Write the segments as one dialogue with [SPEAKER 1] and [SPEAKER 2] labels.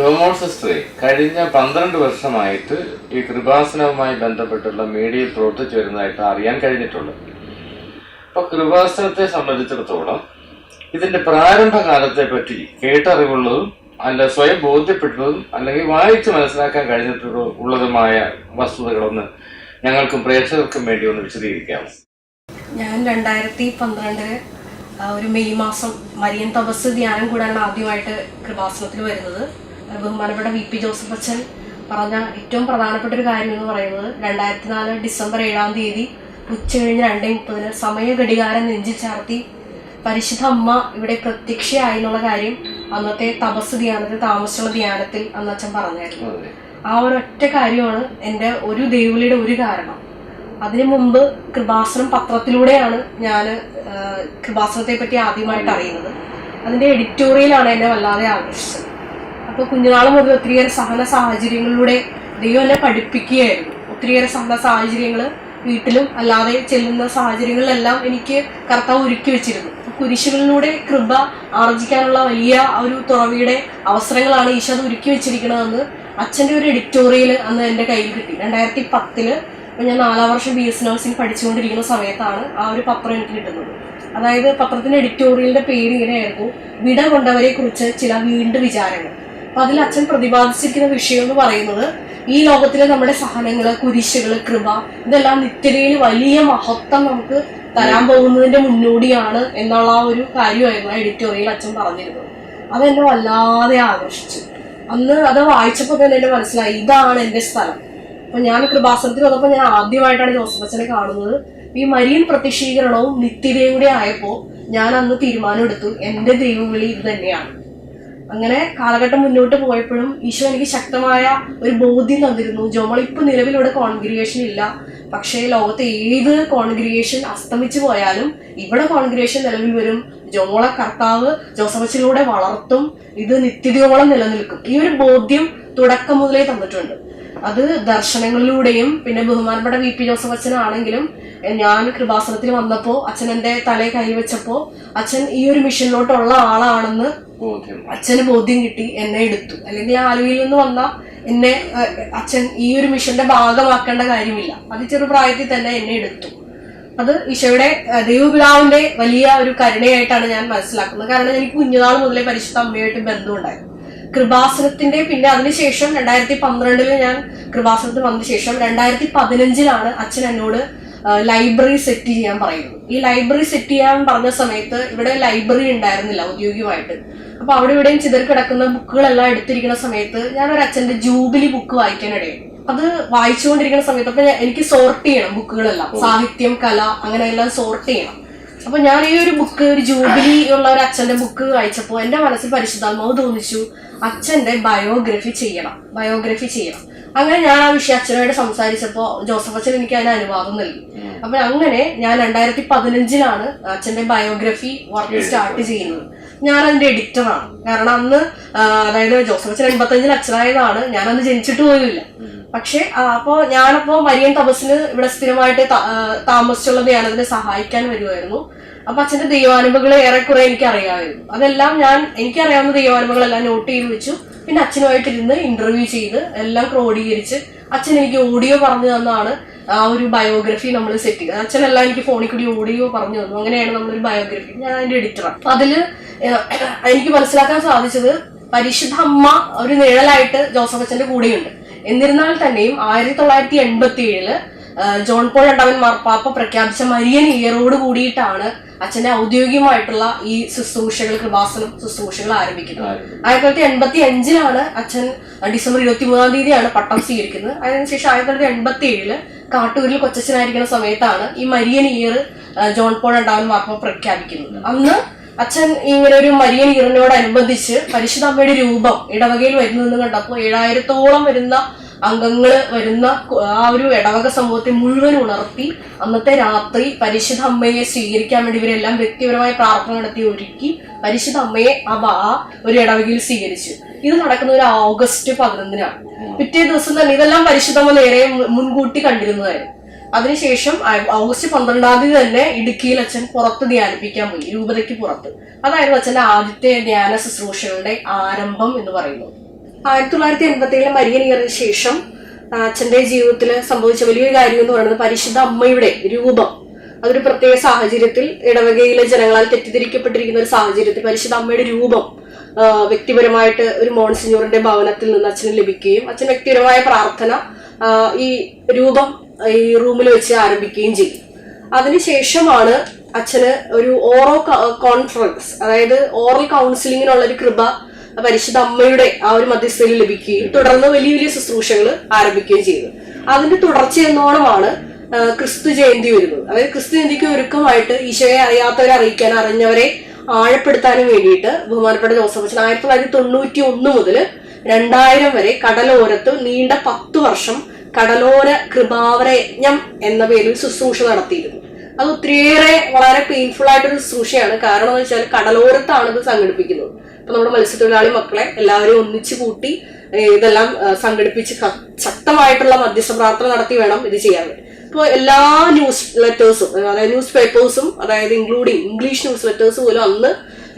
[SPEAKER 1] ജോമോൾ സിസ്റ്ററെ കഴിഞ്ഞ 12 വർഷമായിട്ട് ഈ കൃപാസനവുമായി ബന്ധപ്പെട്ടുള്ള മീഡിയയിൽ പ്രവർത്തിച്ചു വരുന്നതായിട്ട് അറിയാൻ കഴിഞ്ഞിട്ടുള്ളത്. അപ്പൊ കൃപാസനത്തെ സംബന്ധിച്ചിടത്തോളം ഇതിന്റെ പ്രാരംഭകാലത്തെ പറ്റി കേട്ടറിവുള്ളതും അല്ല സ്വയം ബോധ്യപ്പെട്ടതും അല്ലെങ്കിൽ വായിച്ച് മനസ്സിലാക്കാൻ കഴിഞ്ഞിട്ടുള്ളതുമായ വസ്തുതകളൊന്ന് ഞങ്ങൾക്കും പ്രേക്ഷകർക്കും വേണ്ടി ഒന്ന് വിശദീകരിക്കാമോ?
[SPEAKER 2] ഞാൻ 2012 ഒരു മെയ് മാസം മരിയൻ തപസ് ധ്യാനം കൂടാണ് ആദ്യമായിട്ട് കൃപാസനത്തിൽ വരുന്നത്. ബഹുമാനപ്പെട്ട VP ജോസഫ് അച്ഛൻ പറഞ്ഞ ഏറ്റവും പ്രധാനപ്പെട്ട ഒരു കാര്യം എന്ന് പറയുന്നത് 2004 ഡിസംബർ 7-ാം തീയതി ഉച്ച കഴിഞ്ഞ് 2:30 സമയഘടികാരം നെഞ്ചിൽ ചാർത്തി പരിശുദ്ധ അമ്മ ഇവിടെ പ്രത്യക്ഷയായി എന്നുള്ള കാര്യം അന്നത്തെ തപസ് ധ്യാനത്തിൽ താമസിച്ചുള്ള ധ്യാനത്തിൽ അന്ന് അച്ഛൻ പറഞ്ഞായിരുന്നു. ആ ഒരൊറ്റ കാര്യമാണ് എൻ്റെ ഒരു ദൈവവിളിയുടെ ഒരു കാരണം. അതിനു മുമ്പ് കൃപാസനം പത്രത്തിലൂടെയാണ് ഞാൻ കൃപാസനത്തെ പറ്റി ആദ്യമായിട്ട് അറിയുന്നത്. അതിൻ്റെ എഡിറ്റോറിയലാണ് എന്നെ വല്ലാതെ ആകർഷിച്ചത്. അപ്പോൾ കുഞ്ഞുനാൾ മുതൽ ഒത്തിരിയേറെ സഹന സാഹചര്യങ്ങളിലൂടെ ദൈവം എന്നെ പഠിപ്പിക്കുകയായിരുന്നു. ഒത്തിരിയേറെ സഹന സാഹചര്യങ്ങൾ വീട്ടിലും അല്ലാതെ ചെല്ലുന്ന സാഹചര്യങ്ങളിലെല്ലാം എനിക്ക് കർത്താവ് ഒരുക്കി വെച്ചിരുന്നു. കുരിശുകളിലൂടെ കൃപ ആർജിക്കാനുള്ള വലിയ ഒരു തുറവിയുടെ അവസരങ്ങളാണ് ഈശോ അത് ഒരുക്കി വെച്ചിരിക്കണതെന്ന് അച്ഛൻ്റെ ഒരു എഡിറ്റോറിയൽ അന്ന് എൻ്റെ കയ്യിൽ കിട്ടി. 2010 ഞാൻ 4-ാം വർഷം BS നഴ്സിംഗ് പഠിച്ചുകൊണ്ടിരിക്കുന്ന സമയത്താണ് ആ ഒരു പത്രം എനിക്ക് കിട്ടുന്നത്. അതായത് പത്രത്തിന്റെ എഡിറ്റോറിയലിന്റെ പേര് ഇങ്ങനെയായിരുന്നു, വിട കൊണ്ടവരെ കുറിച്ച് ചില വീണ്ടും വിചാരങ്ങൾ. അപ്പൊ അതിൽ അച്ഛൻ പ്രതിപാദിച്ചിരിക്കുന്ന വിഷയം എന്ന് പറയുന്നത് ഈ ലോകത്തിലെ നമ്മുടെ സഹനങ്ങള്, കുരിശുകള്, കൃപ ഇതെല്ലാം നിത്യതയിൽ വലിയ മഹത്വം നമുക്ക് തരാൻ പോകുന്നതിന്റെ മുന്നോടിയാണ് എന്നുള്ള ആ ഒരു കാര്യമായിരുന്നു എഡിറ്റോറിയൽ അച്ഛൻ പറഞ്ഞിരുന്നത്. അതെന്നെ വല്ലാതെ ആകർഷിച്ചു. അന്ന് അത് വായിച്ചപ്പോൾ തന്നെ എന്നെ മനസ്സിലായി ഇതാണ് എൻ്റെ സ്ഥലം. അപ്പൊ ഞാൻ കൃപാസനത്തിൽ വന്നപ്പോൾ ഞാൻ ആദ്യമായിട്ടാണ് ജോസഫ് അച്ഛനെ കാണുന്നത്. ഈ മരിയൻ പ്രത്യക്ഷീകരണവും നിത്യതയും കൂടെ ആയപ്പോൾ ഞാൻ അന്ന് തീരുമാനം എടുത്തു എൻ്റെ ദൈവവിളി ഇത് തന്നെയാണ്. അങ്ങനെ കാലഘട്ടം മുന്നോട്ട് പോയപ്പോഴും ഈശോ എനിക്ക് ശക്തമായ ഒരു ബോധ്യം തന്നിരുന്നു. ജോമോൾ ഇപ്പൊ നിലവിലൂടെ കോൺഗ്രിഗേഷൻ ഇല്ല, പക്ഷേ ലോകത്തെ ഏത് കോൺഗ്രിഗേഷൻ അസ്തമിച്ചു പോയാലും ഇവിടെ കോൺഗ്രിഗേഷൻ നിലവിൽ വരും. ജോമോളെ കർത്താവ് ജോസഫ് അച്ഛനിലൂടെ വളർത്തും, ഇത് നിത്യതയോളം നിലനിൽക്കും. ഈ ഒരു ബോധ്യം തുടക്കം മുതലേ തന്നിട്ടുണ്ട്. അത് ദർശനങ്ങളിലൂടെയും പിന്നെ ബഹുമാനപ്പെട്ട VP ജോസഫ് അച്ഛനാണെങ്കിലും ഞാൻ കൃപാസനത്തിൽ വന്നപ്പോൾ അച്ഛൻ എൻ്റെ തലയെ കൈവച്ചപ്പോൾ അച്ഛൻ ഈ ഒരു മിഷനിലോട്ടുള്ള ആളാണെന്ന് അച്ഛന് ബോധ്യം കിട്ടി. എന്നെ എടുത്തു. അല്ലെങ്കിൽ ആലുവയിൽ നിന്ന് വന്ന എന്നെ അച്ഛൻ ഈ ഒരു മിഷന്റെ ഭാഗമാക്കേണ്ട കാര്യമില്ല. അത് ചെറുപ്രായത്തിൽ തന്നെ എന്നെ എടുത്തു. അത് ഈശോയുടെ ദൈവപിതാവിന്റെ വലിയ ഒരു കരുണയായിട്ടാണ് ഞാൻ മനസ്സിലാക്കുന്നത്. കാരണം എനിക്ക് കുഞ്ഞുനാൾ മുതലേ പരിശുദ്ധ അമ്മയായിട്ട് ബന്ധമുണ്ടായിരുന്നു. കൃപാസനത്തിന്റെ പിന്നെ അതിനുശേഷം 2012 ഞാൻ കൃപാസനത്തിൽ വന്ന ശേഷം 2015 അച്ഛൻ എന്നോട് ലൈബ്രറി സെറ്റ് ചെയ്യാൻ പറയുന്നത്. ഈ ലൈബ്രറി സെറ്റ് ചെയ്യാൻ പറഞ്ഞ സമയത്ത് ഇവിടെ ലൈബ്രറി ഉണ്ടായിരുന്നില്ല ഔദ്യോഗികമായിട്ട്. അപ്പൊ അവിടെ ഇവിടെയും ചിതറി കിടക്കുന്ന ബുക്കുകളെല്ലാം എടുത്തിരിക്കുന്ന സമയത്ത് ഞാൻ ഒരു അച്ഛന്റെ ജൂബിലി ബുക്ക് വായിക്കാനിടയായി. അത് വായിച്ചുകൊണ്ടിരിക്കുന്ന സമയത്ത് അപ്പൊ എനിക്ക് സോർട്ട് ചെയ്യണം ബുക്കുകളെല്ലാം, സാഹിത്യം, കല അങ്ങനെയെല്ലാം സോർട്ട് ചെയ്യണം. അപ്പൊ ഞാൻ ഈ ഒരു ബുക്ക്, ഒരു ജൂബിലി ഉള്ള ഒരു അച്ഛന്റെ ബുക്ക് വായിച്ചപ്പോൾ എന്റെ മനസ്സിൽ പരിശുദ്ധാത്മാവ് തോന്നിച്ചു അച്ഛന്റെ ബയോഗ്രഫി ചെയ്യണം. അങ്ങനെ ഞാൻ ആ വിഷയം അച്ഛനോട് സംസാരിച്ചപ്പോൾ ജോസഫ് അച്ഛൻ എനിക്ക് അതിന് അനുവാദം നൽകി. അപ്പൊ അങ്ങനെ ഞാൻ 2015 അച്ഛന്റെ ബയോഗ്രഫി വർക്ക് സ്റ്റാർട്ട് ചെയ്യുന്നത്. ഞാൻ അതിന്റെ എഡിറ്ററാണ്. കാരണം അന്ന് അതായത് ജോസഫ് അച്ഛൻ 85 അച്ഛനായതാണ്, ഞാനന്ന് ജനിച്ചിട്ട് പോലുമില്ല. പക്ഷെ ഞാനപ്പോ മരിയൻ തപസ്സിന് ഇവിടെ സ്ഥിരമായിട്ട് താമസിച്ചുള്ള ധ്യാനത്തിന് സഹായിക്കാൻ വരുമായിരുന്നു. അപ്പൊ അച്ഛന്റെ ദൈവാനുഭവങ്ങൾ ഏറെക്കുറെ എനിക്ക് അറിയാമായിരുന്നു. അതെല്ലാം എനിക്കറിയാവുന്ന ദൈവാനുഭവങ്ങളെല്ലാം നോട്ട് ചെയ്ത് വെച്ചു. പിന്നെ അച്ഛനുമായിട്ടിരുന്ന് ഇന്റർവ്യൂ ചെയ്ത് എല്ലാം ക്രോഡീകരിച്ച് അച്ഛൻ എനിക്ക് ഓഡിയോ പറഞ്ഞു തന്നാണ് ആ ഒരു ബയോഗ്രഫി നമ്മൾ സെറ്റ് ചെയ്തത്. അച്ഛനെല്ലാം എനിക്ക് ഫോണിൽ കൂടി ഓഡിയോ പറഞ്ഞു തന്നു. അങ്ങനെയാണ് നമ്മളൊരു ബയോഗ്രഫി. ഞാൻ അതിന്റെ എഡിറ്ററാണ്. അപ്പൊ അതില് എനിക്ക് മനസ്സിലാക്കാൻ സാധിച്ചത് പരിശുദ്ധ അമ്മ ഒരു നിഴലായിട്ട് ജോസഫ് അച്ഛന്റെ കൂടെയുണ്ട്. എന്നിരുന്നാൽ തന്നെയും 1987 ജോൺ പോൾ രണ്ടാമൻ മാർപ്പാപ്പ പ്രഖ്യാപിച്ച മരിയൻ ഇയറോട് കൂടിയിട്ടാണ് അച്ഛന്റെ ഔദ്യോഗികമായിട്ടുള്ള ഈ ശുശ്രൂഷകൾ, കൃപാസനം ശുശ്രൂഷകൾ ആരംഭിക്കുന്നത്. 1985 അച്ഛൻ ഡിസംബർ 23-ാം തീയതിയാണ് പട്ടം സ്വീകരിക്കുന്നത്. അതിനുശേഷം 1987 കാട്ടൂരിൽ കൊച്ചച്ഛനായിരിക്കുന്ന സമയത്താണ് ഈ മരിയൻ ഇയർ ജോൺ പോൾ രണ്ടാമൻ മാർപ്പാപ്പ പ്രഖ്യാപിക്കുന്നത്. അന്ന് അച്ഛൻ ഇങ്ങനെ ഒരു മരിയൻ ഇയറിനോടനുബന്ധിച്ച് പരിശുദ്ധ അമ്മയുടെ രൂപം ഇടവകയിൽ വരുന്നതെന്ന് കണ്ടപ്പോൾ 7000-ഓളം വരുന്ന അംഗങ്ങൾ വരുന്ന ആ ഒരു ഇടവക സമൂഹത്തെ മുഴുവൻ ഉണർത്തി അന്നത്തെ രാത്രി പരിശുദ്ധ അമ്മയെ സ്വീകരിക്കാൻ വേണ്ടി ഇവരെല്ലാം വ്യക്തിപരമായ പ്രാർത്ഥന നടത്തി ഒരുക്കി പരിശുദ്ധ അമ്മയെ ആ ഒരു ഇടവകയിൽ സ്വീകരിച്ചു. ഇത് നടക്കുന്ന ഒരു ഓഗസ്റ്റ് 11-നാണ്. പിറ്റേ ദിവസം തന്നെ ഇതെല്ലാം പരിശുദ്ധമ്മ നേരെ മുൻകൂട്ടി കണ്ടിരുന്നതായിരുന്നു. അതിനുശേഷം ഓഗസ്റ്റ് 12-ാം തീയതി തന്നെ ഇടുക്കിയിൽ അച്ഛൻ പുറത്ത് ധ്യാനിപ്പിക്കാൻ പോയി, രൂപതയ്ക്ക് പുറത്ത്. അതായിരുന്നു അച്ഛന്റെ ആദ്യത്തെ ധ്യാന ശുശ്രൂഷകളുടെ ആരംഭം എന്ന് പറയുന്നത്. 1987 മരിയൻ ഇയറിന് ശേഷം അച്ഛന്റെ ജീവിതത്തിൽ സംഭവിച്ച വലിയൊരു കാര്യം എന്ന് പറയുന്നത് പരിശുദ്ധ അമ്മയുടെ രൂപം. അതൊരു പ്രത്യേക സാഹചര്യത്തിൽ ഇടവകയിലെ ജനങ്ങളാൽ തെറ്റിദ്ധരിക്കപ്പെട്ടിരിക്കുന്ന ഒരു സാഹചര്യത്തിൽ പരിശുദ്ധ അമ്മയുടെ രൂപം വ്യക്തിപരമായിട്ട് ഒരു മോൺസിഞ്ഞോറിന്റെ ഭവനത്തിൽ നിന്ന് അച്ഛന് ലഭിക്കുകയും അച്ഛൻ വ്യക്തിപരമായ പ്രാർത്ഥന ഈ രൂപം ഈ റൂമിൽ വെച്ച് ആരംഭിക്കുകയും ചെയ്യും. അതിനുശേഷമാണ് അച്ഛന് ഒരു ഓറോ കോൺഫറൻസ്, അതായത് ഓറൽ കൗൺസിലിങ്ങിനുള്ള ഒരു കൃപ പരിശുദ്ധ അമ്മയുടെ ആ ഒരു മധ്യസ്ഥയിൽ ലഭിക്കുകയും തുടർന്ന് വലിയ വലിയ ശുശ്രൂഷകൾ ആരംഭിക്കുകയും ചെയ്തു. അതിന്റെ തുടർച്ചയെന്നോണമാണ് ക്രിസ്തു ജയന്തി വരുന്നത്. അതായത് ക്രിസ്തു ജയന്തിക്ക് ഒരുക്കമായിട്ട് ഈശോയെ അറിയാത്തവരെ അറിയിക്കാൻ, അറിഞ്ഞവരെ ആഴപ്പെടുത്താനും വേണ്ടിയിട്ട് ബഹുമാനപ്പെട്ട ജോസഫ് അച്ഛൻ 1991 മുതൽ 2000 വരെ കടലോരത്ത് നീണ്ട 10 വർഷം കടലോര കൃപാവര യജ്ഞം എന്ന പേരിൽ ശുശ്രൂഷ നടത്തിയിരുന്നു. അത് ഒത്തിരിയേറെ വളരെ പെയിൻഫുൾ ആയിട്ടൊരു ശുശ്രൂഷയാണ്. കാരണം എന്ന് വെച്ചാൽ കടലോരത്താണ് ഇത് സംഘടിപ്പിക്കുന്നത്. അപ്പൊ നമ്മുടെ മത്സ്യത്തൊഴിലാളി മക്കളെ എല്ലാവരും ഒന്നിച്ചു കൂട്ടി ഇതെല്ലാം സംഘടിപ്പിച്ച് ശക്തമായിട്ടുള്ള മധ്യസ്ഥ പ്രാർത്ഥന നടത്തി വേണം ഇത് ചെയ്യാൻ വേണ്ടി. ഇപ്പോൾ എല്ലാ ന്യൂസ് ലെറ്റേഴ്സും, അതായത് ന്യൂസ് പേപ്പേഴ്സും, അതായത് ഇൻക്ലൂഡിങ് ഇംഗ്ലീഷ് ന്യൂസ് ലെറ്റേഴ്സ് പോലും അന്ന്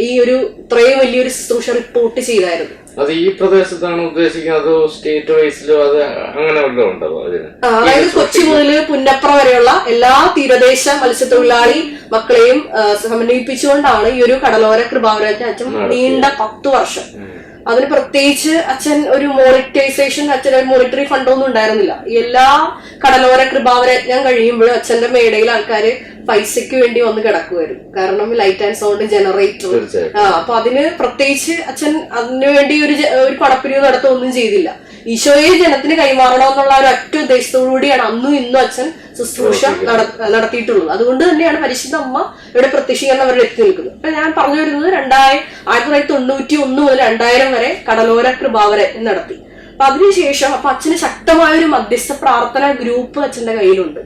[SPEAKER 2] ഈ ഒരു ഇത്രയും വലിയൊരു ശുശ്രൂഷ റിപ്പോർട്ട് ചെയ്തായിരുന്നു.
[SPEAKER 1] അത് ഈ പ്രദേശത്താണ് ഉദ്ദേശിക്കുന്നത്, സ്റ്റേറ്റ് വൈസിലോ അത് അങ്ങനെ വല്ലതും ഉണ്ടോ?
[SPEAKER 2] അതായത് കൊച്ചി മുതൽ പുന്നപ്ര വരെയുള്ള എല്ലാ തീരദേശ മത്സ്യത്തൊഴിലാളി മക്കളെയും സമന്വയിപ്പിച്ചുകൊണ്ടാണ് ഈ ഒരു കടലോര കൃപാവരജ്ഞ അച്ഛൻ നീണ്ട 10 വർഷം. അതിന് പ്രത്യേകിച്ച് അച്ഛൻ ഒരു മോണിറ്റൈസേഷൻ, അച്ഛൻ ഒരു മോണിറ്ററി ഫണ്ടൊന്നും ഉണ്ടായിരുന്നില്ല. എല്ലാ കടലോര കൃപാവരജ്ഞം കഴിയുമ്പോഴും അച്ഛന്റെ മേടയിൽ ആൾക്കാര് പൈസയ്ക്ക് വേണ്ടി വന്ന് കിടക്കുമായിരുന്നു. കാരണം ലൈറ്റ് ആൻഡ് സൗണ്ട് ജനറേറ്റർ. അപ്പൊ അതിന് പ്രത്യേകിച്ച് അച്ഛൻ അതിനു വേണ്ടി ഒരു പണപ്പിരിവ് നടത്തുകയൊന്നും ചെയ്തില്ല. ഈശോയെ ജനത്തിന് കൈമാറണമെന്നുള്ള ഒരു ഒറ്റ ഉദ്ദേശത്തോടു കൂടിയാണ് അന്നും ഇന്നും അച്ഛൻ ശുശ്രൂഷ നടത്തിയിട്ടുള്ളത്. അതുകൊണ്ട് തന്നെയാണ് പരിശുദ്ധ അമ്മ ഇവിടെ പ്രത്യക്ഷീകരണം അവരുടെ എത്തി നിൽക്കുന്നത്. അപ്പൊ ഞാൻ പറഞ്ഞു വരുന്നത് 1991 മുതൽ 2000 വരെ കടലോര കൃപാവരജ്ഞം നടത്തി. അപ്പൊ അതിനുശേഷം അപ്പൊ അച്ഛന് ശക്തമായ ഒരു മധ്യസ്ഥ പ്രാർത്ഥന ഗ്രൂപ്പ് അച്ഛന്റെ കയ്യിലുണ്ട്.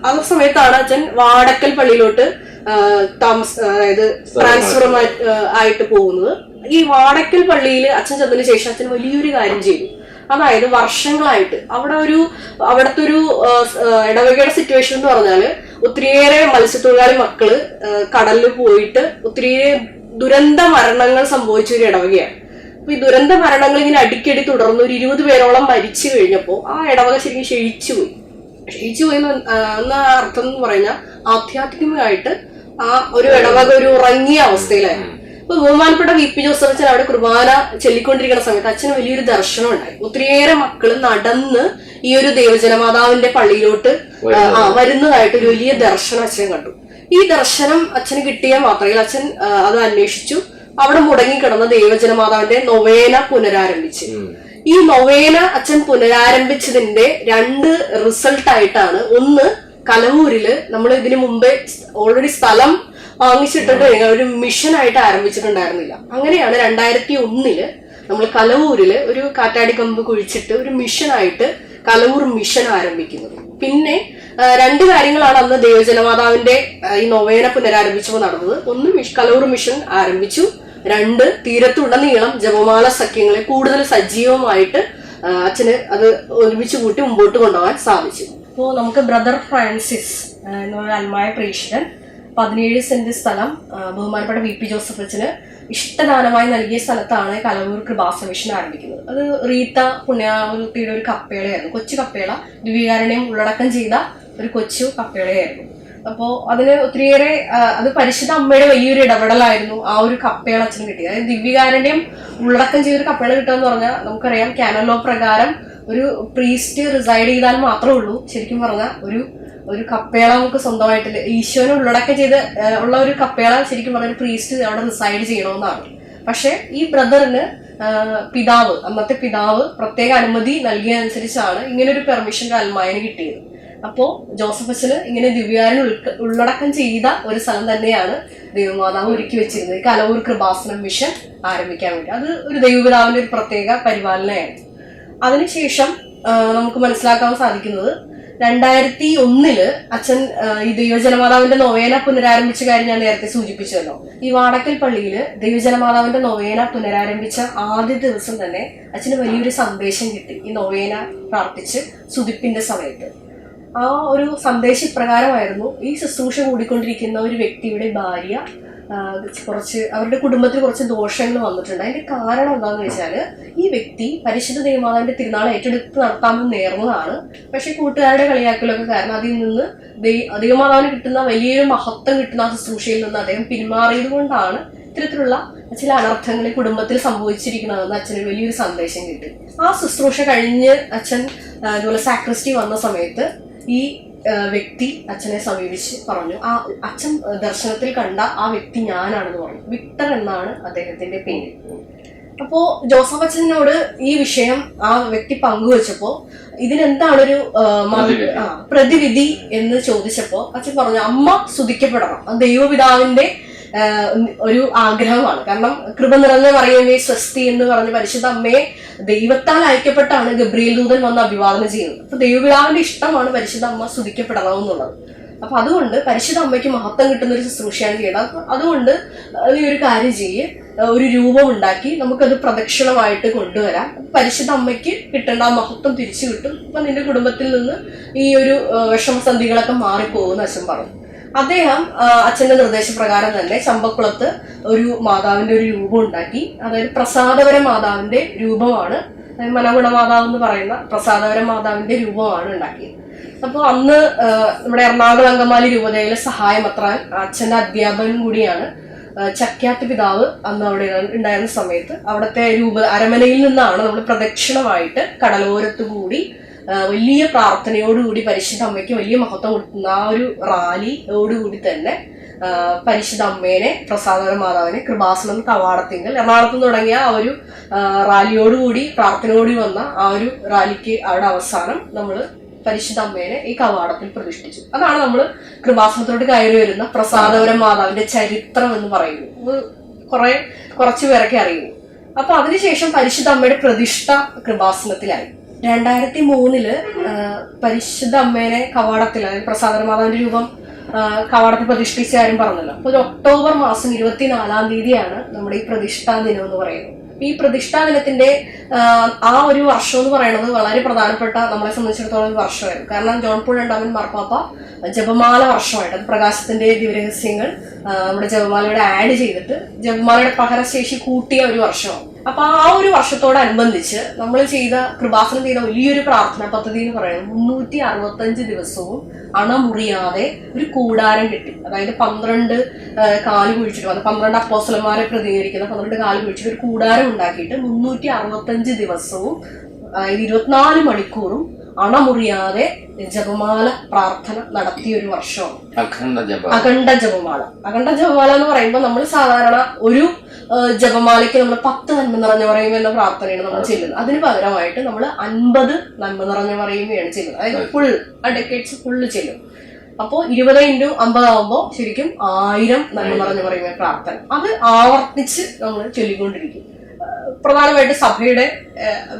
[SPEAKER 2] ആ സമയത്താണ് അച്ഛൻ വാടക്കൽ പള്ളിയിലോട്ട് അതായത് ട്രാൻസ്ഫർ ആയിട്ട് പോകുന്നത്. ഈ വാടക്കൽ പള്ളിയിൽ അച്ഛൻ ചെന്നതിന് ശേഷം അച്ഛൻ വലിയൊരു കാര്യം ചെയ്തു. അതായത് വർഷങ്ങളായിട്ട് അവിടുത്തെ ഒരു ഇടവകയുടെ സിറ്റുവേഷൻ എന്ന് പറഞ്ഞാല് ഒത്തിരിയേറെ മത്സ്യത്തൊഴിലാളി മക്കള് കടലിൽ പോയിട്ട് ഒത്തിരിയേറെ ദുരന്ത മരണങ്ങൾ സംഭവിച്ച ഒരു ഇടവകയാണ്. അപ്പൊ ഈ ദുരന്ത മരണങ്ങൾ ഇങ്ങനെ അടിക്കടി തുടർന്ന് ഒരു 20 പേരോളം മരിച്ചു കഴിഞ്ഞപ്പോ ആ ഇടവക ശരിക്കും ക്ഷയിച്ചുപോയി എന്ന അർത്ഥം എന്ന് പറഞ്ഞാൽ ആധ്യാത്മികമായിട്ട് ആ ഒരു ഇടവക ഒരു ഉറങ്ങിയ അവസ്ഥയിലായിരുന്നു. അപ്പൊ ബഹുമാനപ്പെട്ട വി പി ജോസഫ് അച്ഛൻ അവിടെ കുർബാന ചൊല്ലിക്കൊണ്ടിരിക്കുന്ന സമയത്ത് അച്ഛന് വലിയൊരു ദർശനം ഉണ്ടായി. ഒത്തിരിയേറെ മക്കള് നടന്ന് ഈ ഒരു ദേവജനമാതാവിന്റെ പള്ളിയിലോട്ട് വരുന്നതായിട്ട് ഒരു വലിയ ദർശനം അച്ഛൻ കണ്ടു. ഈ ദർശനം അച്ഛന് കിട്ടിയ മാത്രമേ അച്ഛൻ അത് അന്വേഷിച്ചു. അവിടെ മുടങ്ങിക്കിടന്ന ദേവജനമാതാവിന്റെ നൊവേന പുനരാരംഭിച്ചു. ഈ നൊവേന അച്ഛൻ പുനരാരംഭിച്ചതിന്റെ 2 റിസൾട്ട് ആയിട്ടാണ്. ഒന്ന്, കലവൂരില് നമ്മൾ ഇതിനു മുമ്പേ ഓൾറെഡി സ്ഥലം വാങ്ങിച്ചിട്ടിട്ട് ഒരു മിഷനായിട്ട് ആരംഭിച്ചിട്ടുണ്ടായിരുന്നില്ല. അങ്ങനെയാണ് 2001 നമ്മൾ കലവൂരില് ഒരു കാറ്റാടിക്കമ്പ് കുഴിച്ചിട്ട് ഒരു മിഷനായിട്ട് കലവൂർ മിഷൻ ആരംഭിക്കുന്നത്. പിന്നെ 2 കാര്യങ്ങളാണ് അന്ന് ദേവജനമാതാവിന്റെ ഈ നൊവേന പുനരാരംഭിച്ചപ്പോൾ നടന്നത്. ഒന്ന്, കലവൂർ മിഷൻ ആരംഭിച്ചു. 2, തീരത്തുടനീളം ജപമാല സഖ്യങ്ങളെ കൂടുതൽ സജീവമായിട്ട് അച്ഛന് അത് ഒരുമിച്ച് കൂട്ടി മുമ്പോട്ട് കൊണ്ടുപോകാൻ സാധിച്ചു. അപ്പോൾ നമുക്ക് ബ്രദർ ഫ്രാൻസിസ് എന്നൊരു അൽമായ പ്രേക്ഷിതൻ 17 സെന്റ് സ്ഥലം ബഹുമാനപ്പെട്ട വി പി ജോസഫ് അച്ഛന് ഇഷ്ടദാനമായി നൽകിയ സ്ഥലത്താണ് കലവൂർ കൃപാസന മിഷൻ ആരംഭിക്കുന്നത്. അത് റീത്ത പുണ്യാവതിയുടെ ഒരു കപ്പേളയായിരുന്നു. കൊച്ചു കപ്പേള, ദിവ്യകാരുണ്യം ഉള്ളടക്കം ചെയ്ത ഒരു കൊച്ചു കപ്പേളയായിരുന്നു. അപ്പോൾ അതിന് ഒത്തിരിയേറെ അത് പരിശുദ്ധ അമ്മയുടെ വലിയൊരു ഇടപെടലായിരുന്നു ആ ഒരു കപ്പേള അച്ഛന് കിട്ടിയത്. അതായത് ദിവ്യകാരുണ്യം ഉള്ളടക്കം ചെയ്തൊരു കപ്പേള കിട്ടുക എന്ന് പറഞ്ഞാൽ നമുക്കറിയാം കാനോൻ ലോ പ്രകാരം ഒരു പ്രീസ്റ്റ് റിസൈഡ് ചെയ്താൽ മാത്രമേ ഉള്ളൂ ശരിക്കും പറഞ്ഞാൽ ഒരു കപ്പേള നമുക്ക് സ്വന്തമായിട്ടില്ല. ഈശോനെ ഉള്ളടക്കം ചെയ്ത് ഉള്ള ഒരു കപ്പേള ശരിക്കും പറഞ്ഞ ഒരു പ്രീസ്റ്റ് അവിടെ റിസൈഡ് ചെയ്യണമെന്നാണ്. പക്ഷെ ഈ ബ്രദറിന് അന്നത്തെ പിതാവ് പ്രത്യേക അനുമതി നൽകിയതനുസരിച്ചാണ് ഇങ്ങനെ ഒരു പെർമിഷൻ അൽമായന് കിട്ടിയത്. അപ്പോ ജോസഫ് അച്ഛന് ഇങ്ങനെ ദിവ്യാരൻ ഉള്ളടക്കം ചെയ്ത ഒരു സ്ഥലം തന്നെയാണ് ദൈവമാതാവ് ഒരുക്കി വെച്ചിരുന്നത് കലവൂർ കൃപാസനം മിഷൻ ആരംഭിക്കാൻ വേണ്ടി. അത് ഒരു ദൈവപിതാവിന്റെ ഒരു പ്രത്യേക പരിപാലനയാണ്. അതിനുശേഷം നമുക്ക് മനസ്സിലാക്കാൻ സാധിക്കുന്നത് 2001 അച്ഛൻ ഈ ദൈവജനമാതാവിന്റെ നൊവേന പുനരാരംഭിച്ച കാര്യം ഞാൻ നേരത്തെ സൂചിപ്പിച്ചല്ലോ. ഈ വാടക്കൽ പള്ളിയില് ദൈവജനമാതാവിന്റെ നൊവേന പുനരാരംഭിച്ച ആദ്യ ദിവസം തന്നെ അച്ഛന് വലിയൊരു സന്ദേശം കിട്ടി. ഈ നൊവേന പ്രാർത്ഥിച്ച് സുതിപ്പിന്റെ സമയത്ത് ആ ഒരു സന്ദേശ പ്രകാരമായിരുന്നു ഈ ശുശ്രൂഷ കൂടിക്കൊണ്ടിരിക്കുന്ന ഒരു വ്യക്തിയുടെ ഭാര്യ കുറച്ച് അവരുടെ കുടുംബത്തിൽ കുറച്ച് ദോഷങ്ങൾ വന്നിട്ടുണ്ട്. അതിന്റെ കാരണം എന്താണെന്ന് വെച്ചാല് ഈ വ്യക്തി പരിശുദ്ധ ദൈവമാതാവിന്റെ തിരുനാൾ ഏറ്റെടുത്ത് നടത്താമെന്ന് നേർന്നതാണ്. പക്ഷെ കൂട്ടുകാരുടെ കളിയാക്കലൊക്കെ കാരണം അതിൽ നിന്ന് ദൈവമാതാവിന് കിട്ടുന്ന വലിയൊരു മഹത്വം കിട്ടുന്ന ആ ശുശ്രൂഷയിൽ നിന്ന് അദ്ദേഹം പിന്മാറിയത് കൊണ്ടാണ് ഇത്തരത്തിലുള്ള ചില അനർത്ഥങ്ങൾ കുടുംബത്തിൽ സംഭവിച്ചിരിക്കുന്നതെന്ന് അച്ഛന് വലിയൊരു സന്ദേശം കിട്ടി. ആ ശുശ്രൂഷ കഴിഞ്ഞ് അച്ഛൻ അതുപോലെ സാക്രിസ്റ്റി വന്ന സമയത്ത് ഈ വ്യക്തി അച്ഛനെ സമീപിച്ച് പറഞ്ഞു, ആ അച്ഛൻ ദർശനത്തിൽ കണ്ട ആ വ്യക്തി ഞാനാണെന്ന് പറഞ്ഞു. വിക്ടർ എന്നാണ് അദ്ദേഹത്തിന്റെ പേര്. അപ്പോ ജോസഫ് അച്ഛനോട് ഈ വിഷയം ആ വ്യക്തി പങ്കുവെച്ചപ്പോ ഇതിനെന്താണൊരു പ്രതിവിധി എന്ന് ചോദിച്ചപ്പോ അച്ഛൻ പറഞ്ഞു, അമ്മ സ്തുതിക്കപ്പെടണം, അത് ദൈവപിതാവിന്റെ ഒരു ആഗ്രഹമാണ്. കാരണം കൃപ നിറഞ്ഞ മറിയമേ സ്വസ്തി എന്ന് പറഞ്ഞ് പരിശുദ്ധ അമ്മയെ ദൈവത്താൽ അയക്കപ്പെട്ടാണ് ഗബ്രിയേൽ ദൂതൻ വന്ന് അഭിവാദനം ചെയ്യുന്നത്. അപ്പൊ ദൈവപിതാവിന്റെ ഇഷ്ടമാണ് പരിശുദ്ധ അമ്മ സ്തുതിക്കപ്പെടണമെന്നുള്ളത്. അപ്പൊ അതുകൊണ്ട് പരിശുദ്ധ അമ്മയ്ക്ക് മഹത്വം കിട്ടുന്ന ഒരു ശുശ്രൂഷയാണ് ചെയ്യേണ്ടത്. അതുകൊണ്ട് ഈ ഒരു കാര്യം ചെയ്യ്, ഒരു രൂപം ഉണ്ടാക്കി നമുക്കത് പ്രദക്ഷിണമായിട്ട് കൊണ്ടുവരാം, പരിശുദ്ധ അമ്മയ്ക്ക് കിട്ടേണ്ട ആ മഹത്വം തിരിച്ചു കിട്ടും. അപ്പൊ നിന്റെ കുടുംബത്തിൽ നിന്ന് ഈ ഒരു വിഷമസന്ധികളൊക്കെ മാറിപ്പോകുന്ന അച്ഛൻ പറഞ്ഞു. അദ്ദേഹം അച്ഛന്റെ നിർദ്ദേശപ്രകാരം തന്നെ ചമ്പക്കുളത്ത് ഒരു മാതാവിന്റെ ഒരു രൂപം ഉണ്ടാക്കി. അതായത് പ്രസാദപര മാതാവിന്റെ രൂപമാണ്, മനഗുണ മാതാവ് എന്ന് പറയുന്ന പ്രസാദപര മാതാവിന്റെ രൂപമാണ് ഉണ്ടാക്കിയത്. അപ്പോൾ അന്ന് നമ്മുടെ എറണാകുളം അങ്കമാലി രൂപതയിലെ സഹായമെത്രാൻ അച്ഛന്റെ അധ്യാപകൻ കൂടിയാണ് ചക്യാത്ത് പിതാവ് അന്ന് അവിടെ ഉണ്ടായിരുന്ന സമയത്ത് അവിടുത്തെ അരമനയിൽ നിന്നാണ് നമ്മൾ പ്രദക്ഷിണമായിട്ട് കടലോരത്തു കൂടി വലിയ പ്രാർത്ഥനയോടുകൂടി പരിശുദ്ധ അമ്മയ്ക്ക് വലിയ മഹത്വം കൊടുക്കുന്ന ആ ഒരു റാലിയോടുകൂടി തന്നെ പരിശുദ്ധ അമ്മേനെ പ്രസാദപര മാതാവിനെ കൃപാസനം കവാടത്തിങ്കൽ എറണാകുളത്ത് തുടങ്ങിയ ആ ഒരു റാലിയോടുകൂടി പ്രാർത്ഥനയോടി വന്ന ആ ഒരു റാലിക്ക് അവിടെ അവസാനം നമ്മൾ പരിശുദ്ധ അമ്മേനെ ഈ കവാടത്തിൽ പ്രതിഷ്ഠിച്ചു. അതാണ് നമ്മൾ കൃപാസനത്തോട് കയറി വരുന്ന പ്രസാദപര മാതാവിന്റെ ചരിത്രം എന്ന് പറയുന്നത്. കുറച്ചു പേരൊക്കെ അറിയുന്നു. അപ്പൊ അതിനുശേഷം പരിശുദ്ധ അമ്മയുടെ പ്രതിഷ്ഠ കൃപാസനത്തിലായി. 2003 പരിശുദ്ധ അമ്മേനെ കവാടത്തിൽ, അതായത് പ്രസാദപര മാതാവിന്റെ രൂപം കവാടത്തിൽ പ്രതിഷ്ഠിച്ച കാര്യം പറഞ്ഞല്ലോ. അപ്പൊ ഒരു ഒക്ടോബർ മാസം 24-ാം തീയതിയാണ് നമ്മുടെ ഈ പ്രതിഷ്ഠാ ദിനം എന്ന് പറയുന്നത്. ഈ പ്രതിഷ്ഠാ ദിനത്തിന്റെ ആ ഒരു വർഷം എന്ന് പറയുന്നത് വളരെ പ്രധാനപ്പെട്ട നമ്മളെ സംബന്ധിച്ചിടത്തോളം ഒരു വർഷമായിരുന്നു. കാരണം ജോൺ പോൾ രണ്ടാമൻ മാർപ്പാപ്പ ജപമാല വർഷമായിട്ട്, അത് പ്രകാശത്തിന്റെ ദിവ്യരഹസ്യങ്ങൾ നമ്മുടെ ജപമാലയുടെ ആഡ് ചെയ്തിട്ട് ജപമാലയുടെ പകരശേഷി കൂട്ടിയ ഒരു വർഷമാണ്. അപ്പൊ ആ ഒരു വർഷത്തോടനുബന്ധിച്ച് നമ്മൾ കൃപാസനം ചെയ്ത വലിയൊരു പ്രാർത്ഥനാ പദ്ധതി എന്ന് പറയുന്നത് 365 ദിവസവും അണമുറിയാതെ ഒരു കൂടാരം കെട്ടി, അതായത് 12 കാല് കുഴിച്ചിട്ട്, അത് 12 അപ്പോസ്തലന്മാരെ പ്രതിനിധീകരിക്കുന്ന 12 കാല് കുഴിച്ചിട്ട് ഒരു കൂടാരം ഉണ്ടാക്കിയിട്ട് 365 ദിവസവും 24 മണിക്കൂറും അണമുറിയാതെ ജപമാല പ്രാർത്ഥന നടത്തിയ ഒരു വർഷമാണ് അഖണ്ഡ ജപമാല. അഖണ്ഡ ജപമാല എന്ന് പറയുമ്പോൾ നമ്മൾ സാധാരണ ഒരു ജപമാലയ്ക്ക് നമ്മൾ 10 നന്മ നിറഞ്ഞ പറയുമ്പോൾ എന്ന പ്രാർത്ഥനയാണ് നമ്മൾ ചെല്ലുന്നത്. അതിന് പകരമായിട്ട് നമ്മൾ 50 നന്മ നിറഞ്ഞ പറയുകയാണ് ചെല്ലുന്നത്. അതായത് ഫുൾ ആ ഡെക്കേഡ്സ് ഫുള്ള് ചെല്ലും. അപ്പോൾ 20x50 ആകുമ്പോൾ ശരിക്കും 1000 നന്മ നിറഞ്ഞ പറയുന്ന പ്രാർത്ഥന അത് ആവർത്തിച്ച് നമ്മൾ ചൊല്ലിക്കൊണ്ടിരിക്കും. പ്രധാനമായിട്ട് സഭയുടെ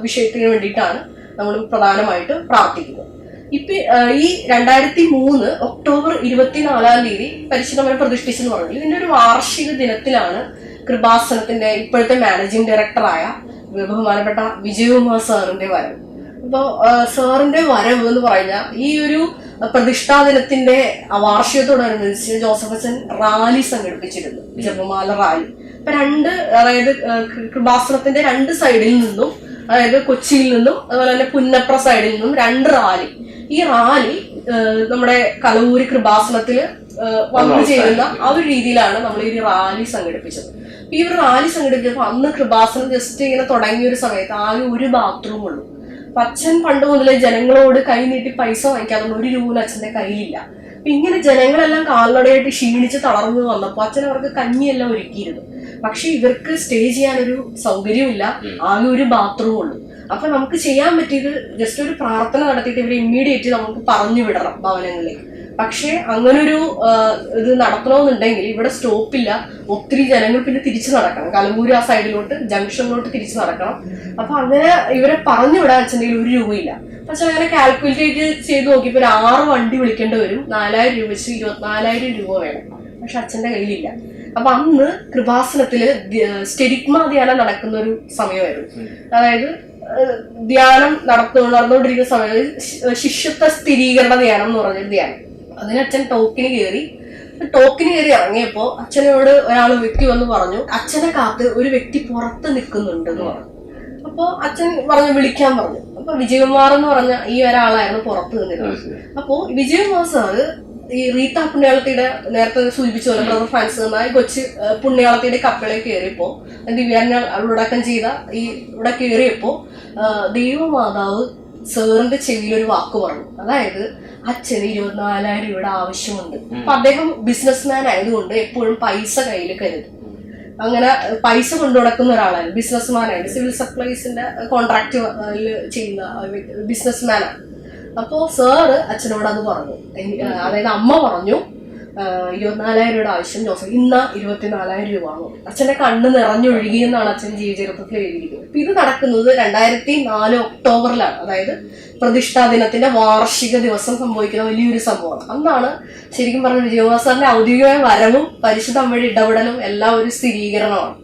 [SPEAKER 2] വിഷയത്തിന് വേണ്ടിയിട്ടാണ് നമ്മൾ പ്രധാനമായിട്ട് പ്രാർത്ഥിക്കുന്നത്. ഇപ്പൊ ഈ 2003 ഒക്ടോബർ 24-ാം തീയതി പരിശുദ്ധമനെ പ്രതിഷ്ഠിച്ചെന്ന് പറഞ്ഞു. ഇതിന്റെ ഒരു വാർഷിക ദിനത്തിലാണ് കൃപാസനത്തിന്റെ ഇപ്പോഴത്തെ മാനേജിംഗ് ഡയറക്ടറായ ബഹുമാനപ്പെട്ട വിജയകുമാർ സാറിന്റെ വരവ്. അപ്പൊ സാറിന്റെ വരവ് എന്ന് പറഞ്ഞാൽ ഈ ഒരു പ്രതിഷ്ഠാ ദിനത്തിന്റെ വാർഷികത്തോടനുബന്ധിച്ച് ജോസഫ് അച്ഛൻ റാലി സംഘടിപ്പിച്ചിരുന്നു, ജപമാല റാലി. അപ്പൊ അതായത് കൃപാസനത്തിന്റെ 2 സൈഡിൽ നിന്നും, അതായത് കൊച്ചിയിൽ നിന്നും അതുപോലെ തന്നെ പുന്നപ്ര സൈഡിൽ നിന്നും 2 റാലി. ഈ റാലി നമ്മുടെ കലവൂരി കൃപാസനത്തിൽ വന്നു ചേരുന്ന ആ ഒരു രീതിയിലാണ് നമ്മൾ ഈ റാലി സംഘടിപ്പിച്ചത്. ഈ ഒരു റാലി സംഘടിപ്പിച്ചപ്പോൾ അന്ന് കൃപാസനം ജസ്റ്റ് ഇങ്ങനെ തുടങ്ങിയ ഒരു സമയത്ത് ആകെ ഒരു ബാത്റൂം ഉള്ളൂ. അച്ഛൻ പണ്ട് മുതലേ ജനങ്ങളോട് കൈ നീട്ടി പൈസ വാങ്ങിക്കാതെ ഒരു രൂപ അച്ഛന്റെ കയ്യിലില്ല. അപ്പൊ ഇങ്ങനെ ജനങ്ങളെല്ലാം കാൽനടയായിട്ട് ക്ഷീണിച്ച് തളർന്നു വന്നപ്പോൾ അച്ഛൻ അവർക്ക് കഞ്ഞിയെല്ലാം ഒരുക്കിയിരുന്നു. പക്ഷെ ഇവർക്ക് സ്റ്റേ ചെയ്യാനൊരു സൗകര്യമില്ല, ആകെ ഒരു ബാത്റൂം ഉള്ളൂ. അപ്പൊ നമുക്ക് ചെയ്യാൻ പറ്റിയത് ജസ്റ്റ് ഒരു പ്രാർത്ഥന നടത്തിയിട്ട് ഇവരെ ഇമ്മീഡിയറ്റ് നമുക്ക് പറഞ്ഞു വിടണം ഭവനങ്ങളിലേക്ക്. പക്ഷെ അങ്ങനൊരു ഇത് നടത്തണമെന്നുണ്ടെങ്കിൽ ഇവിടെ സ്റ്റോപ്പില്ല, ഒത്തിരി ജനങ്ങൾ പിന്നെ തിരിച്ചു നടക്കണം, കലമ്പൂര് ആ സൈഡിലോട്ട് ജംഗ്ഷനിലോട്ട് തിരിച്ചു നടക്കണം. അപ്പൊ അങ്ങനെ ഇവരെ പറഞ്ഞു വിടാൻ അച്ഛൻ്റെ ഒരു രൂപയില്ല. പക്ഷെ അങ്ങനെ കാൽക്കുലേറ്റ് ചെയ്ത് നോക്കിയപ്പോൾ ഒരു 6 വണ്ടി വിളിക്കേണ്ടി വരും, 4000 രൂപ വെച്ച് 24,000 രൂപ വേണം. പക്ഷെ അച്ഛന്റെ കയ്യിലില്ല. അപ്പൊ അന്ന് കൃപാസനത്തില് സ്റ്റെരിഗ്മ ധ്യാനം നടക്കുന്ന ഒരു സമയമായിരുന്നു. അതായത് ധ്യാനം നടന്നുകൊണ്ടിരിക്കുന്ന സമയത്ത് ശിഷ്യത്വ സ്ഥിരീകരണ ധ്യാനം എന്ന് പറഞ്ഞൊരു ധ്യാനം. അതിന് അച്ഛൻ ടോക്കിന് കയറി ടോക്കിന് കയറി ഇറങ്ങിയപ്പോ അച്ഛനോട് വ്യക്തി വന്ന് പറഞ്ഞു, അച്ഛനെ കാത്ത് ഒരു വ്യക്തി പുറത്ത് നിൽക്കുന്നുണ്ട് എന്ന് പറഞ്ഞു. അപ്പൊ അച്ഛൻ പറഞ്ഞു വിളിക്കാൻ പറഞ്ഞു. അപ്പൊ വിജയകുമാർ എന്ന് പറഞ്ഞ ഈ ഒരാളായിരുന്നു പുറത്ത് നിന്നിരുന്നത്. അപ്പോ വിജയകുമാർ സാറ് ഈ റീത്ത പുണ്യാളത്തിയുടെ നേരത്തെ സൂചിപ്പിച്ച പോലെ ബ്രദർ ഫ്രാൻസിസ് എന്ന കൊച്ചു പുണ്യാളത്തിയുടെ കപ്പലിൽ കയറിയപ്പോ ദിവ്യാനെ അവളടക്കം ചെയ്ത ഈ ഇവിടെ കയറിയപ്പോ ദൈവമാതാവ് സാറിന്റെ ചെവിയിൽ ഒരു വാക്ക് പറഞ്ഞു. അതായത് അച്ഛന് 24,000 രൂപയുടെ ആവശ്യമുണ്ട്. അപ്പൊ അദ്ദേഹം ബിസിനസ്മാൻ ആയതുകൊണ്ട് എപ്പോഴും പൈസ കയ്യിൽ കരുതും. അങ്ങനെ പൈസ കൊണ്ടു നടക്കുന്ന ഒരാളാണ്, ബിസിനസ്മാനാണ്, സിവിൽ സപ്ലൈസിന്റെ കോൺട്രാക്ട് ചെയ്യുന്ന ബിസിനസ്മാനാണ്. അപ്പോ സാറ് അച്ഛനോട് അത് പറഞ്ഞു. അതായത് അമ്മ പറഞ്ഞു 24,000 രൂപയുടെ ആവശ്യം ജോസഫ്, ഇന്ന് 24,000 രൂപ ആണ്. അച്ഛന്റെ കണ്ണ് നിറഞ്ഞൊഴുകി എന്നാണ് അച്ഛൻ ജീവചരിത്രത്തിൽ എഴുതിയിരിക്കുന്നത്. അപ്പൊ ഇത് നടക്കുന്നത് 2004 ഒക്ടോബറിലാണ്. അതായത് പ്രതിഷ്ഠാ ദിനത്തിന്റെ വാർഷിക ദിവസം സംഭവിക്കുന്ന വലിയൊരു സംഭവമാണ്. അന്നാണ് ശരിക്കും പറഞ്ഞ വിജയകുമാർ സാറിന്റെ ഔദ്യോഗികമായ വരവും പരിശുദ്ധ അമ്മയുടെ ഇടപെടലും എല്ലാം ഒരു സ്ഥിരീകരണമാണ്.